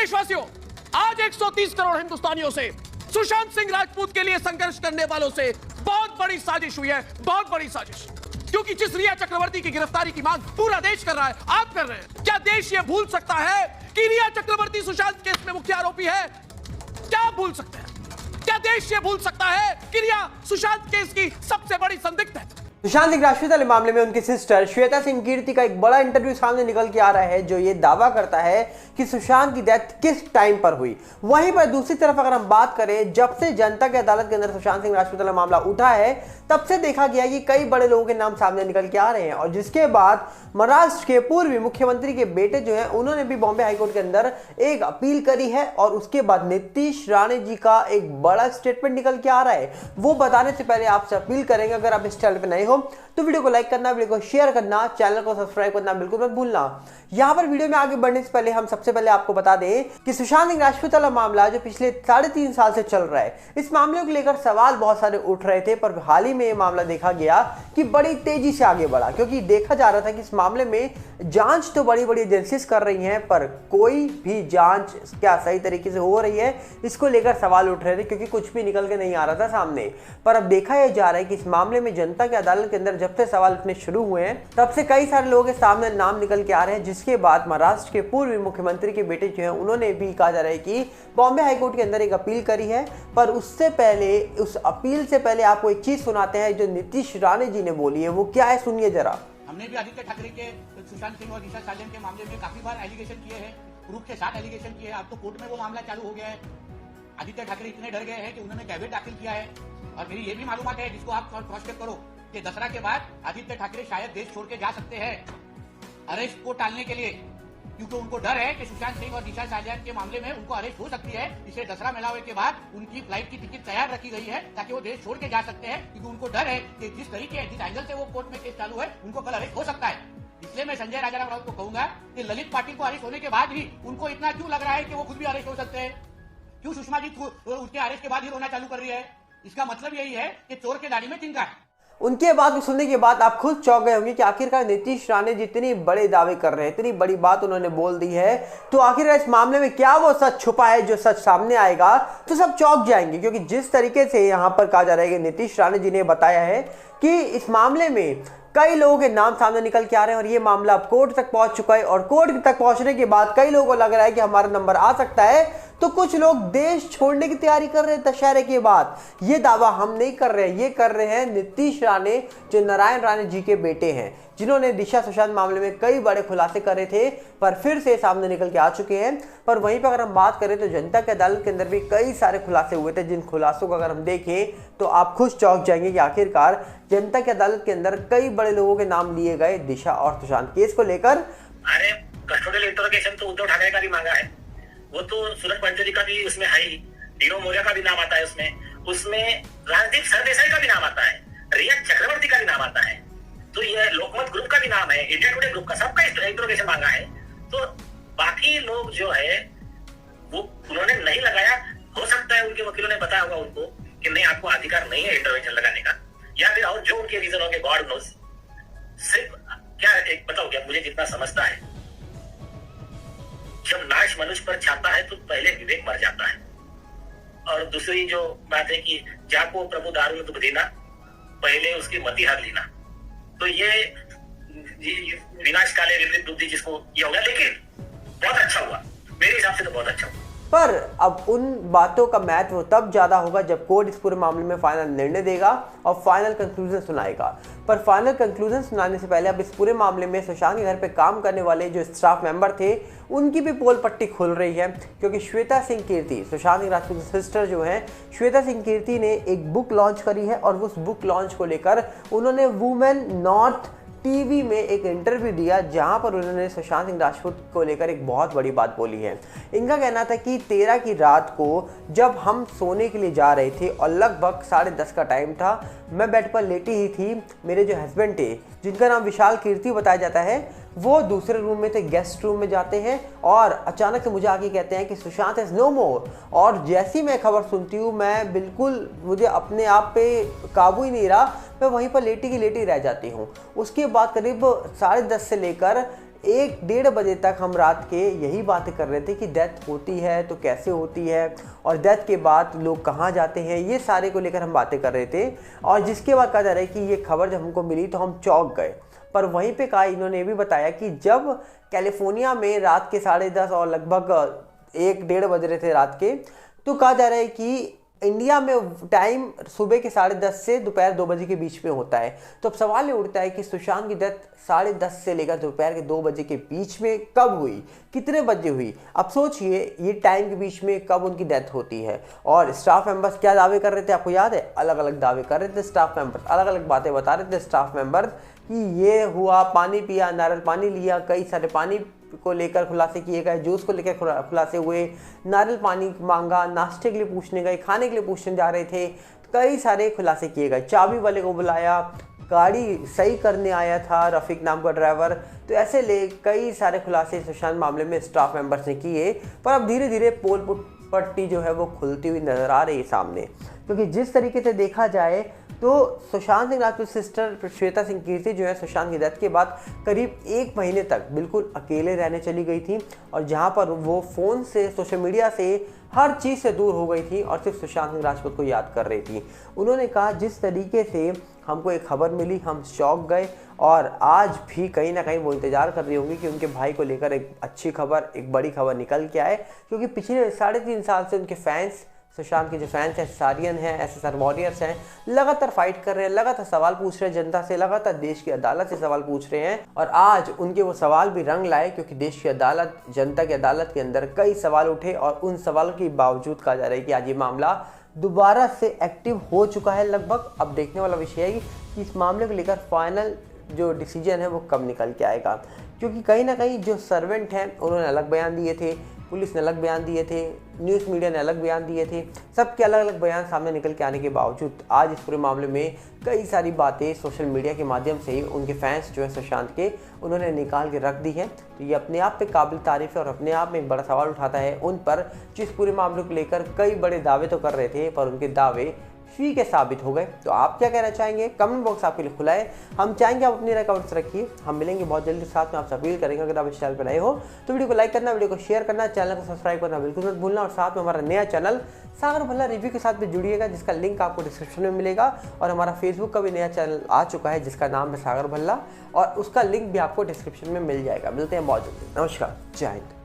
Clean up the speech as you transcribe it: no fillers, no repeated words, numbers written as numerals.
देशवासियों, आज 130 करोड़ हिंदुस्तानियों से, सुशांत सिंह राजपूत के लिए संघर्ष करने वालों से बहुत बड़ी साजिश हुई है, बहुत बड़ी साजिश। क्योंकि जिस रिया चक्रवर्ती की गिरफ्तारी की मांग पूरा देश कर रहा है, आप कर रहे हैं। क्या देश ये भूल सकता है कि रिया चक्रवर्ती सुशांत केस में मुख्य आरोपी है? क्या भूल सकते हैं? क्या देश ये भूल सकता है कि रिया सुशांत केस की सबसे बड़ी संदिग्ध है? सुशांत सिंह राजपूत वाले मामले में उनकी सिस्टर श्वेता सिंह कीर्ति का एक बड़ा इंटरव्यू सामने निकल के आ रहा है, जो ये दावा करता है कि सुशांत की डेथ किस टाइम पर हुई। वहीं पर दूसरी तरफ अगर हम बात करें, जब से जनता की अदालत के अंदर सुशांत सिंह राजपूत वाला मामला उठा है, तब से देखा गया कि कई बड़े लोगों के नाम सामने निकल के आ रहे हैं। और जिसके बाद महाराष्ट्र के पूर्व मुख्यमंत्री के बेटे जो है, उन्होंने भी बॉम्बे हाईकोर्ट के अंदर एक अपील करी है। और उसके बाद नीतीश राणे जी का एक बड़ा स्टेटमेंट निकल के आ रहा है। वो बताने से पहले आपसे अपील करेंगे, अगर आप इस चैनल पर नए हो तो वीडियो को लाइक करना, वीडियो को शेयर करना, चैनल को सब्सक्राइब करना बिल्कुल मत भूलना। यहाँ पर वीडियो में आगे बढ़ने से पहले हम सबसे पहले आपको बता दें कि सुशांत सिंह राजपूत वाला मामला जो पिछले 3.5 साल से चल रहा है, इस मामले को लेकर सवाल बहुत सारे उठ रहे थे। पर हाल ही में ये मामला देखा गया कि बड़ी तेजी से आगे बढ़ा, क्योंकि देखा जा रहा था कि इस मामले में जांच तो बड़ी बड़ी एजेंसीज कर रही हैं, पर कोई भी जांच क्या सही तरीके से हो रही है, इसको लेकर सवाल उठ रहे थे, क्योंकि कुछ भी निकल के नहीं आ रहा था सामने। पर अब देखा यह जा रहा है कि इस मामले में जनता की अदालत के अंदर जब से सवाल उठने शुरू हुए हैं, तब से कई सारे लोगों के सामने नाम निकल के आ रहे हैं। जिसके बाद महाराष्ट्र के पूर्व मुख्यमंत्री के बेटे जो हैं, उन्होंने भी कहा जा रहा है कि बॉम्बे हाईकोर्ट के अंदर एक अपील करी है। पर उससे पहले, उस अपील से पहले आपको एक चीज सुनाते हैं जो नीतीश राणे जी ने बोली है। वो क्या है, सुनिए जरा। हमने भी आदित्य ठाकरे के सुशांत सिंह और दिशा साजन के मामले में काफी बार एलिगेशन किए हैं, प्रूफ के साथ एलिगेशन किए हैं। अब तो कोर्ट में वो मामला चालू हो गया है। आदित्य ठाकरे इतने डर गए हैं कि उन्होंने कैविएट दाखिल किया है। और मेरी ये भी मालूमात है, जिसको आप क्रॉस चेक करो, कि दसरा के बाद आदित्य ठाकरे शायद देश छोड़ के जा सकते हैं अरेस्ट को टालने के लिए, क्योंकि उनको डर है कि सुशांत सिंह और दिशा साजन के मामले में उनको अरेस्ट हो सकती है। इसलिए दसरा मेलावे के बाद उनकी फ्लाइट की टिकट तैयार रखी गई है, ताकि वो देश छोड़ के जा सकते हैं, क्योंकि उनको डर है कि जिस तरीके, जिस एंगल से वो कोर्ट में केस चालू है, उनको कल अरेस्ट हो सकता है। इसलिए मैं संजय राजाराम राउत को कहूंगा कि ललित पाटिल को अरेस्ट होने के बाद भी उनको इतना क्यों लग रहा है कि वो खुद भी अरेस्ट हो सकते हैं? क्यों सुषमा जी उसके अरेस्ट के बाद ही रोना चालू कर रही है? इसका मतलब यही है कि चोर के दाढ़ी में तिनका है। उनके बात सुनने के बाद आप खुद चौंक गए होंगे कि आखिरकार नीतीश राणे जितनी बड़े दावे कर रहे हैं, इतनी बड़ी बात उन्होंने बोल दी है, तो आखिरकार इस मामले में क्या वो सच छुपा है? जो सच सामने आएगा तो सब चौंक जाएंगे, क्योंकि जिस तरीके से यहाँ पर कहा जा रहा है कि नीतीश राणे जी ने बताया है कि इस मामले में कई लोगों के नाम सामने निकल के आ रहे हैं और ये मामला अब कोर्ट तक पहुंच चुका है। और कोर्ट तक पहुंचने के बाद कई लोगों को लग रहा है कि हमारा नंबर आ सकता है, तो कुछ लोग देश छोड़ने की तैयारी कर रहे हैं दशहरे के बाद। ये दावा हम नहीं कर रहे हैं, ये कर रहे हैं नीतीश राणे, जो नारायण राणे जी के बेटे हैं, जिन्होंने दिशा सुशांत मामले में कई बड़े खुलासे करे थे, पर फिर से सामने निकल के आ चुके हैं। पर वहीं पर अगर हम बात करें तो जनता की अदालत के अंदर भी कई सारे खुलासे हुए थे, जिन खुलासों को अगर हम देखें तो आप खुद चौंक जाएंगे कि आखिरकार जनता की अदालत के अंदर कई बड़े लोगों के नाम लिए गए दिशा और सुशांत केस को लेकर। अरे कस्टोडियल इंटरोगेशन तो उद्धव ठाकरे का भी मांगा है, वो तो सूरज पंचोली का भी उसमें है ही, डीनो मौर्य का भी नाम आता है उसमें राजदीप सरदेसाई का भी नाम आता है, रिया चक्रवर्ती का भी नाम आता है, तो ये लोकमत ग्रुप का भी नाम है, इंडिया टुडे ग्रुप का, सबका इंटरोगेशन मांगा है। तो बाकी लोग जो है वो उन्होंने नहीं लगाया। हो सकता है उनके वकीलों ने बताया होगा उनको कि नहीं, आपको अधिकार नहीं है इंटरवेंशन लगाने का, या फिर और जो उनके रीजन होंगे, गॉड नोस। सिर्फ क्या एक बताओ, क्या मुझे जितना समझता है, जब नाश मनुष्य पर छाता है तो पहले विवेक मर जाता है। और दूसरी जो बात है कि जाको प्रभु दारू में दुख देना, पहले उसकी मति हर लेना। तो ये विनाश काले विपरीत बुद्धि जिसको ये हो गया, लेकिन बहुत अच्छा हुआ, मेरे हिसाब से तो बहुत अच्छा हुआ। पर अब उन बातों का महत्व तब ज्यादा होगा जब कोर्ट इस पूरे मामले में फाइनल निर्णय देगा और फाइनल कंक्लूजन सुनाएगा। पर फाइनल कंक्लूजन सुनाने से पहले अब इस पूरे मामले में सुशांत के घर पे काम करने वाले जो स्टाफ मेंबर थे, उनकी भी पोल पट्टी खुल रही है। क्योंकि श्वेता सिंह कीर्ति, सुशांत सिंह राजपूत की सिस्टर जो है, श्वेता सिंह कीर्ति ने एक बुक लॉन्च करी है। और उस बुक लॉन्च को लेकर उन्होंने वुमेन नॉर्थ टीवी में एक इंटरव्यू दिया, जहां पर उन्होंने सुशांत सिंह राजपूत को लेकर एक बहुत बड़ी बात बोली है। इनका कहना था कि 13 की रात को जब हम सोने के लिए जा रहे थे और लगभग 10:30 का टाइम था, मैं बेड पर लेटी ही थी, मेरे जो हस्बैंड थे, जिनका नाम विशाल कीर्ति बताया जाता है, वो दूसरे रूम में थे, गेस्ट रूम में जाते हैं और अचानक से मुझे आके कहते हैं कि सुशांत इज नो मोर। और जैसी मैं खबर सुनती हूँ, मैं बिल्कुल, मुझे अपने आप पे काबू ही नहीं रहा, मैं वहीं पर लेटी की लेटी रह जाती हूँ। उसके बाद करीब 10:30 से लेकर 1-1:30 बजे तक हम रात के यही बातें कर रहे थे कि डेथ होती है तो कैसे होती है और डेथ के बाद लोग कहाँ जाते हैं, ये सारे को लेकर हम बातें कर रहे थे। और जिसके बाद कहा जा रहा है कि ये खबर जब हमको मिली तो हम चौंक गए। पर वहीं पे कहा इन्होंने ये भी बताया कि जब कैलिफोर्निया में रात के 10:30 और लगभग 1-1:30 बज रहे थे रात के, तो कहा जा रहा है कि इंडिया में टाइम सुबह के 10:30 से दोपहर 2 बजे के बीच में होता है। तो अब सवाल ये उठता है कि सुशांत की डेथ 10:30 से लेकर दोपहर के 2 बजे के बीच में कब हुई, कितने बजे हुई। अब सोचिए ये टाइम के बीच में कब उनकी डेथ होती है। और स्टाफ मेंबर्स क्या दावे कर रहे थे आपको याद है, अलग अलग दावे कर रहे थे स्टाफ मेंबर्स, अलग अलग बातें बता रहे थे स्टाफ मेंबर्स कि ये हुआ, पानी पिया, नारियल पानी लिया, कई सारे पानी को लेकर खुलासे किए गए, जूस को लेकर खुलासे हुए, नारियल पानी मांगा, नाश्ते के लिए पूछने गए, खाने के लिए पूछने जा रहे थे, कई सारे खुलासे किए गए। चाबी वाले को बुलाया, गाड़ी सही करने आया था रफीक नाम का ड्राइवर। तो ऐसे ले कई सारे खुलासे सुशांत मामले में स्टाफ मेंबर्स ने किए। पर अब धीरे धीरे पोल पट्टी जो है वो खुलती हुई नजर आ रही है सामने, क्योंकि जिस तरीके से देखा जाए तो सुशांत सिंह राजपूत सिस्टर श्वेता सिंह कीर्ति जो है सुशांत की डेथ के बाद करीब 1 महीने तक बिल्कुल अकेले रहने चली गई थी, और जहां पर वो फ़ोन से, सोशल मीडिया से, हर चीज़ से दूर हो गई थी और सिर्फ सुशांत सिंह राजपूत को याद कर रही थी। उन्होंने कहा जिस तरीके से हमको एक खबर मिली हम चौंक गए, और आज भी कहीं ना कहीं वो इंतज़ार कर रही होंगी कि उनके भाई को लेकर एक अच्छी खबर, एक बड़ी खबर निकल के आए, क्योंकि पिछले 3.5 साल से उनके फैंस, सुशांत के जो फैंस हैं, सारियन हैं, SSR वॉरियर्स हैं, लगातार फाइट कर रहे हैं, लगातार सवाल पूछ रहे हैं जनता से, लगातार देश की अदालत से सवाल पूछ रहे हैं। और आज उनके वो सवाल भी रंग लाए, क्योंकि देश की अदालत, जनता की अदालत के अंदर कई सवाल उठे, और उन सवालों के बावजूद कहा जा रहा है कि आज ये मामला दोबारा से एक्टिव हो चुका है लगभग। अब देखने वाला विषय है कि इस मामले को लेकर फाइनल जो डिसीजन है वो कब निकल के आएगा, क्योंकि कहीं ना कहीं जो सर्वेंट हैं उन्होंने अलग बयान दिए थे, पुलिस ने अलग बयान दिए थे, न्यूज़ मीडिया ने अलग बयान दिए थे, सबके अलग अलग बयान सामने निकल के आने के बावजूद आज इस पूरे मामले में कई सारी बातें सोशल मीडिया के माध्यम से ही उनके फैंस जो है सुशांत के, उन्होंने निकाल के रख दी है। तो ये अपने आप पे काबिल तारीफ़ है और अपने आप में एक बड़ा सवाल उठाता है उन पर, जिस पूरे मामले को लेकर कई बड़े दावे तो कर रहे थे पर उनके दावे फी के साबित हो गए। तो आप क्या कहना चाहेंगे, कमेंट बॉक्स आपके लिए खुला है, हम चाहेंगे आप अपनी राय कमेंट्स रखिए। हम मिलेंगे बहुत जल्दी, साथ में आपसे अपील करेंगे अगर आप इस चैनल पर नए हो तो वीडियो को लाइक करना, वीडियो को शेयर करना, चैनल को सब्सक्राइब करना बिल्कुल मत भूलना, और साथ में हमारा नया चैनल सागर भल्ला रिव्यू के साथ भी जुड़िएगा, जिसका लिंक आपको डिस्क्रिप्शन में मिलेगा। और हमारा फेसबुक का भी नया चैनल आ चुका है जिसका नाम है सागर भल्ला, और उसका लिंक भी आपको डिस्क्रिप्शन में मिल जाएगा। मिलते हैं बहुत जल्दी, नमस्कार, जय हिंद।